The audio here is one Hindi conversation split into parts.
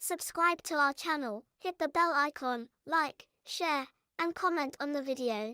Subscribe to our channel, hit the bell icon, like, share, and comment on the video.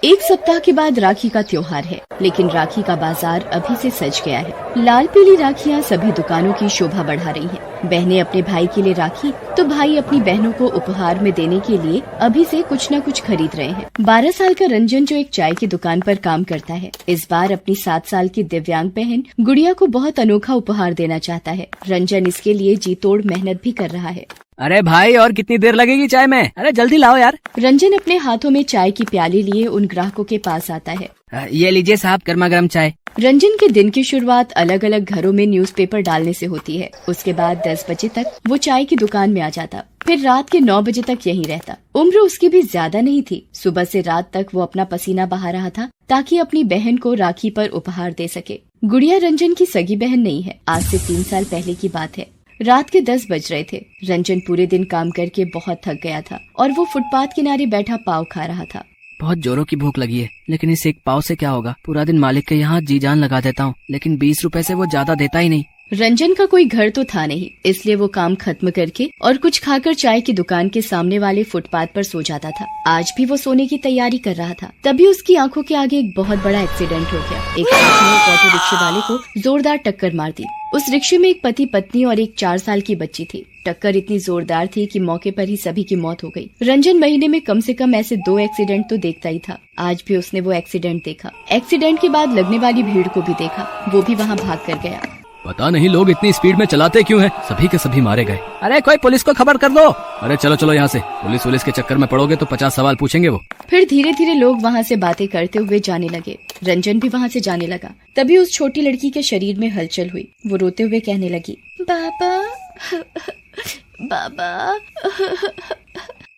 एक सप्ताह के बाद राखी का त्योहार है, लेकिन राखी का बाजार अभी से सज गया है। लाल पीली राखियां सभी दुकानों की शोभा बढ़ा रही हैं। बहनें अपने भाई के लिए राखी तो भाई अपनी बहनों को उपहार में देने के लिए अभी से कुछ न कुछ खरीद रहे हैं। 12 साल का रंजन जो एक चाय की दुकान पर काम करता है, इस बार अपनी 7 साल की दिव्यांग बहन गुड़िया को बहुत अनोखा उपहार देना चाहता है। रंजन इसके लिए जी तोड़ मेहनत भी कर रहा है। अरे भाई, और कितनी देर लगेगी चाय में? अरे जल्दी लाओ यार। रंजन अपने हाथों में चाय की प्याली लिए उन ग्राहकों के पास आता है। ये लीजिए साहब, गर्मा गर्म चाय। रंजन के दिन की शुरुआत अलग अलग घरों में न्यूज़पेपर डालने से होती है। उसके बाद 10 बजे तक वो चाय की दुकान में आ जाता, फिर रात के 9 बजे तक यहीं रहता। उम्र उसकी भी ज्यादा नहीं थी। सुबह से रात तक वो अपना पसीना बहा रहा था ताकि अपनी बहन को राखी पर उपहार दे सके। गुड़िया रंजन की सगी बहन नहीं है। आज से 3 साल पहले की बात है। रात के 10 बज रहे थे। रंजन पूरे दिन काम करके बहुत थक गया था और वो फुटपाथ किनारे बैठा पाव खा रहा था। बहुत जोरों की भूख लगी है, लेकिन इस एक पाव से क्या होगा? पूरा दिन मालिक के यहाँ जी जान लगा देता हूँ, लेकिन 20 रुपए से वो ज्यादा देता ही नहीं। रंजन का कोई घर तो था नहीं, इसलिए वो काम खत्म करके और कुछ खाकर चाय की दुकान के सामने वाले फुटपाथ पर सो जाता था। आज भी वो सोने की तैयारी कर रहा था, तभी उसकी आंखों के आगे एक बहुत बड़ा एक्सीडेंट हो गया। एक ट्रक ने एक ऑटो रिक्शे वाले को जोरदार टक्कर मार दी। उस रिक्शे में एक पति पत्नी और एक 4 साल की बच्ची थी। टक्कर इतनी जोरदार थी कि मौके पर ही सभी की मौत हो गई। रंजन महीने में कम से कम ऐसे 2 एक्सीडेंट तो देखता ही था। आज भी उसने वो एक्सीडेंट देखा। एक्सीडेंट के बाद लगने वाली भीड़ को भी देखा। वो भी वहाँ भाग कर गया। पता नहीं लोग इतनी स्पीड में चलाते क्यों हैं? सभी के सभी मारे गए। अरे कोई पुलिस को खबर कर दो। अरे चलो चलो यहाँ से, पुलिस के चक्कर में पड़ोगे तो 50 सवाल पूछेंगे वो। फिर धीरे धीरे लोग वहाँ से बातें करते हुए जाने लगे। रंजन भी वहाँ से जाने लगा। तभी उस छोटी लड़की के शरीर में हलचल हुई। वो रोते हुए कहने लगी, बाबा बाबा।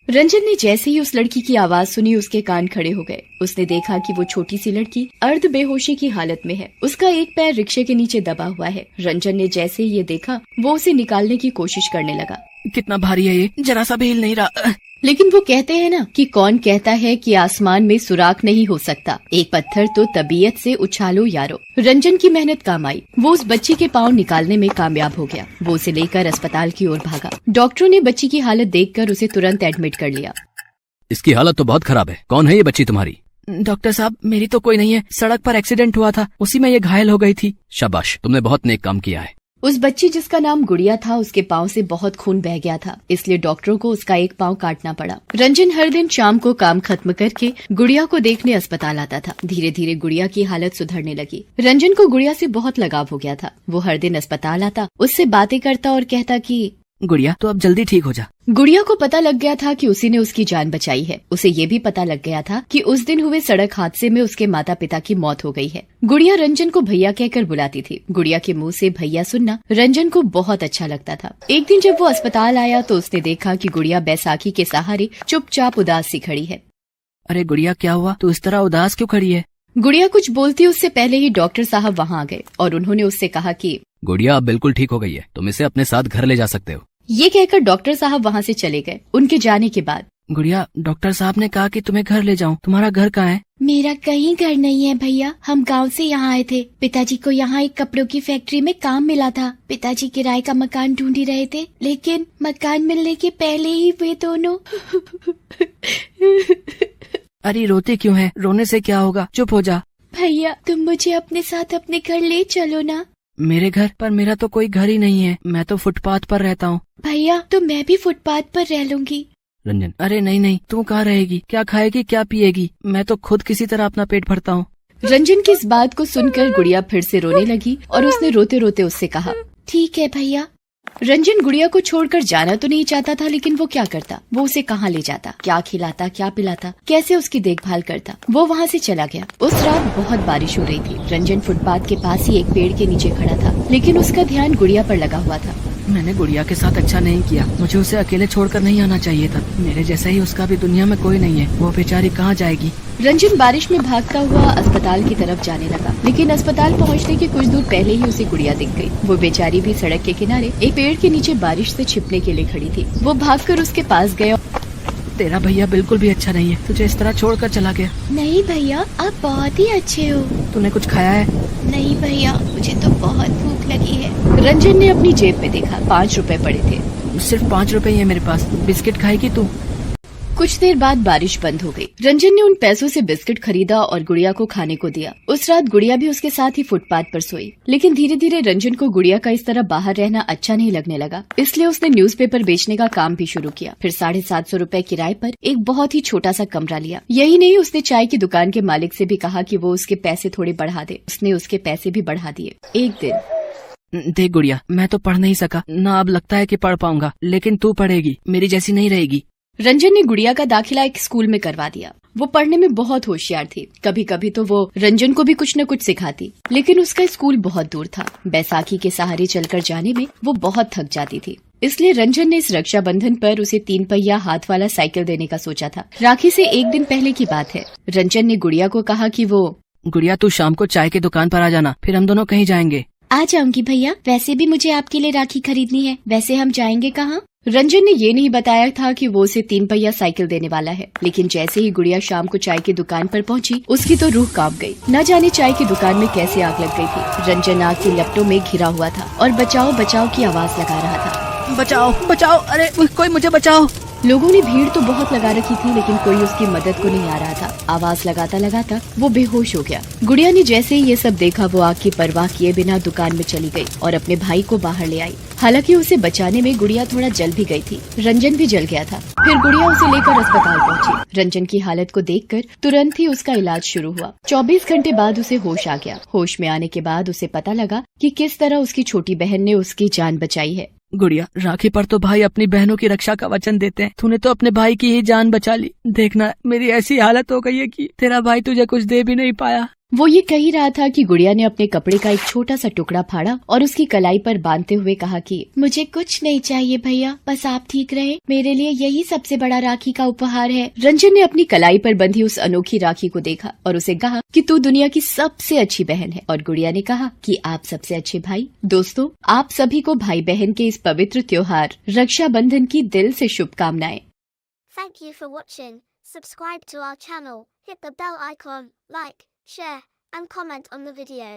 रंजन ने जैसे ही उस लड़की की आवाज सुनी, उसके कान खड़े हो गए। उसने देखा कि वो छोटी सी लड़की अर्ध बेहोशी की हालत में है। उसका एक पैर रिक्शे के नीचे दबा हुआ है। रंजन ने जैसे ही ये देखा, वो उसे निकालने की कोशिश करने लगा। कितना भारी है ये, जरा सा भी हिल नहीं रहा। लेकिन वो कहते हैं ना कि कौन कहता है कि आसमान में सुराख नहीं हो सकता, एक पत्थर तो तबीयत से उछालो यारो। रंजन की मेहनत काम आई। वो उस बच्ची के पाँव निकालने में कामयाब हो गया। वो उसे लेकर अस्पताल की ओर भागा। डॉक्टरों ने बच्ची की हालत देखकर उसे तुरंत एडमिट कर लिया। इसकी हालत तो बहुत खराब है। कौन है ये बच्ची तुम्हारी? डॉक्टर साहब, मेरी तो कोई नहीं है। सड़क पर एक्सीडेंट हुआ था, उसी में ये घायल हो गई थी। शाबाश, तुमने बहुत नेक काम किया है। उस बच्ची जिसका नाम गुड़िया था, उसके पाँव से बहुत खून बह गया था, इसलिए डॉक्टरों को उसका एक पाँव काटना पड़ा। रंजन हर दिन शाम को काम खत्म करके गुड़िया को देखने अस्पताल आता था। धीरे धीरे गुड़िया की हालत सुधरने लगी। रंजन को गुड़िया से बहुत लगाव हो गया था। वो हर दिन अस्पताल आता, उससे बातें करता और कहता कि गुड़िया तो अब जल्दी ठीक हो जा। गुड़िया को पता लग गया था कि उसी ने उसकी जान बचाई है। उसे ये भी पता लग गया था कि उस दिन हुए सड़क हादसे में उसके माता पिता की मौत हो गई है। गुड़िया रंजन को भैया कहकर बुलाती थी। गुड़िया के मुंह से भैया सुनना रंजन को बहुत अच्छा लगता था। एक दिन जब वो अस्पताल आया तो उसने देखा कि गुड़िया बैसाखी के सहारे चुपचाप उदास सी खड़ी है। अरे गुड़िया, क्या हुआ? तू इस तरह उदास क्यों खड़ी है? गुड़िया कुछ बोलती उससे पहले ही डॉक्टर साहब वहाँ आ गए और उन्होंने उससे कहा कि गुड़िया अब बिल्कुल ठीक हो गई है, तुम इसे अपने साथ घर ले जा सकते हो। ये कहकर डॉक्टर साहब वहाँ से चले गए। उनके जाने के बाद, गुड़िया, डॉक्टर साहब ने कहा कि तुम्हें घर ले जाऊं। तुम्हारा घर कहाँ है? मेरा कहीं घर नहीं है भैया, हम गांव से यहाँ आए थे। पिताजी को यहाँ एक कपड़ों की फैक्ट्री में काम मिला था। पिताजी किराए का मकान ढूंढ ही रहे थे, लेकिन मकान मिलने के पहले ही वे दोनों अरे रोते क्यों है? रोने से क्या होगा, चुप हो जा। भैया, तुम मुझे अपने साथ अपने घर ले चलो ना। मेरे घर? पर मेरा तो कोई घर ही नहीं है, मैं तो फुटपाथ पर रहता हूँ। भैया, तो मैं भी फुटपाथ पर रह लूंगी। रंजन, अरे नहीं नहीं, तू कहाँ रहेगी? क्या खाएगी, क्या पिएगी? मैं तो खुद किसी तरह अपना पेट भरता हूँ। रंजन की इस बात को सुनकर गुड़िया फिर से रोने लगी और उसने रोते रोते उससे कहा, ठीक है भैया। रंजन गुड़िया को छोड़कर जाना तो नहीं चाहता था, लेकिन वो क्या करता? वो उसे कहाँ ले जाता, क्या खिलाता, क्या पिलाता, कैसे उसकी देखभाल करता? वो वहाँ से चला गया। उस रात बहुत बारिश हो रही थी। रंजन फुटपाथ के पास ही एक पेड़ के नीचे खड़ा था, लेकिन उसका ध्यान गुड़िया पर लगा हुआ था। मैंने गुड़िया के साथ अच्छा नहीं किया। मुझे उसे अकेले छोड़कर नहीं आना चाहिए था। मेरे जैसा ही उसका भी दुनिया में कोई नहीं है। वो बेचारी कहाँ जाएगी? रंजन बारिश में भागता हुआ अस्पताल की तरफ जाने लगा, लेकिन अस्पताल पहुंचने के कुछ दूर पहले ही उसे गुड़िया दिख गई। वो बेचारी भी सड़क के किनारे एक पेड़ के नीचे बारिश से छिपने के लिए खड़ी थी। वो भागकर उसके पास गया तेरा भैया बिल्कुल भी अच्छा नहीं है, तुझे इस तरह छोड़कर चला गया। नहीं भैया, आप बहुत ही अच्छे हो। तूने कुछ खाया है? नहीं भैया, मुझे तो बहुत भूख लगी है। रंजन ने अपनी जेब में देखा, 5 रुपए पड़े थे। सिर्फ 5 रुपए ही है मेरे पास, बिस्किट खाएगी तू? कुछ देर बाद बारिश बंद हो गई। रंजन ने उन पैसों से बिस्किट खरीदा और गुड़िया को खाने को दिया। उस रात गुड़िया भी उसके साथ ही फुटपाथ पर सोई। लेकिन धीरे धीरे रंजन को गुड़िया का इस तरह बाहर रहना अच्छा नहीं लगने लगा, इसलिए उसने न्यूज़पेपर बेचने का काम भी शुरू किया। फिर 750 रुपए किराए पर एक बहुत ही छोटा सा कमरा लिया। यही नहीं, उसने चाय की दुकान के मालिक से भी कहा कि वो उसके पैसे थोड़े बढ़ा दे। उसने उसके पैसे भी बढ़ा दिए। एक दिन, देख गुड़िया, मैं तो पढ़ नहीं सका ना, अब लगता है कि पढ़ पाऊंगा, लेकिन तू पढ़ेगी, मेरी जैसी नहीं रहेगी। रंजन ने गुड़िया का दाखिला एक स्कूल में करवा दिया। वो पढ़ने में बहुत होशियार थी। कभी कभी तो वो रंजन को भी कुछ न कुछ सिखाती, लेकिन उसका स्कूल बहुत दूर था। बैसाखी के सहारे चलकर जाने में वो बहुत थक जाती थी। इसलिए रंजन ने इस रक्षाबंधन पर उसे 3 पहिया हाथ वाला साइकिल देने का सोचा था। राखी से एक दिन पहले की बात है। रंजन ने गुड़िया को कहा कि वो, गुड़िया तू शाम को चाय की दुकान पर आ जाना, फिर हम दोनों कहीं जाएंगे। आ जाऊंगी भैया, वैसे भी मुझे आपके लिए राखी खरीदनी है। वैसे हम जाएंगे कहाँ? रंजन ने ये नहीं बताया था कि वो उसे 3 पहिया साइकिल देने वाला है। लेकिन जैसे ही गुड़िया शाम को चाय की दुकान पर पहुंची, उसकी तो रूह कांप गई। न जाने चाय की दुकान में कैसे आग लग गई थी। रंजन आग की लपटों में घिरा हुआ था और बचाओ बचाओ की आवाज लगा रहा था। बचाओ बचाओ, अरे कोई मुझे बचाओ। लोगों ने भीड़ तो बहुत लगा रखी थी, लेकिन कोई उसकी मदद को नहीं आ रहा था। आवाज लगाता लगाता वो बेहोश हो गया। गुड़िया ने जैसे ही ये सब देखा, वो आग की परवाह किए बिना दुकान में चली गई और अपने भाई को बाहर ले आई। हालांकि उसे बचाने में गुड़िया थोड़ा जल भी गई थी। रंजन भी जल गया था। फिर गुड़िया उसे लेकर अस्पताल पहुंची। रंजन की हालत को देखकर तुरंत ही उसका इलाज शुरू हुआ। 24 घंटे बाद उसे होश आ गया। होश में आने के बाद उसे पता लगा कि किस तरह उसकी छोटी बहन ने उसकी जान बचाई है। गुड़िया, राखी पर तो भाई अपनी बहनों की रक्षा का वचन देते हैं। तूने तो अपने भाई की ही जान बचा ली। देखना, मेरी ऐसी हालत हो गई है कि तेरा भाई तुझे कुछ दे भी नहीं पाया। वो ये कह ही रहा था कि गुड़िया ने अपने कपड़े का एक छोटा सा टुकड़ा फाड़ा और उसकी कलाई पर बांधते हुए कहा कि मुझे कुछ नहीं चाहिए भैया, बस आप ठीक रहे, मेरे लिए यही सबसे बड़ा राखी का उपहार है। रंजन ने अपनी कलाई पर बंधी उस अनोखी राखी को देखा और उसे कहा कि तू दुनिया की सबसे अच्छी बहन है। और गुड़िया ने कहा कि आप सबसे अच्छे भाई। दोस्तों, आप सभी को भाई बहन के इस पवित्र त्योहार रक्षाबंधन की दिल से शुभकामनाएं। Thank you for watching. Subscribe to our channel, hit the bell icon, like, share, and comment on the video.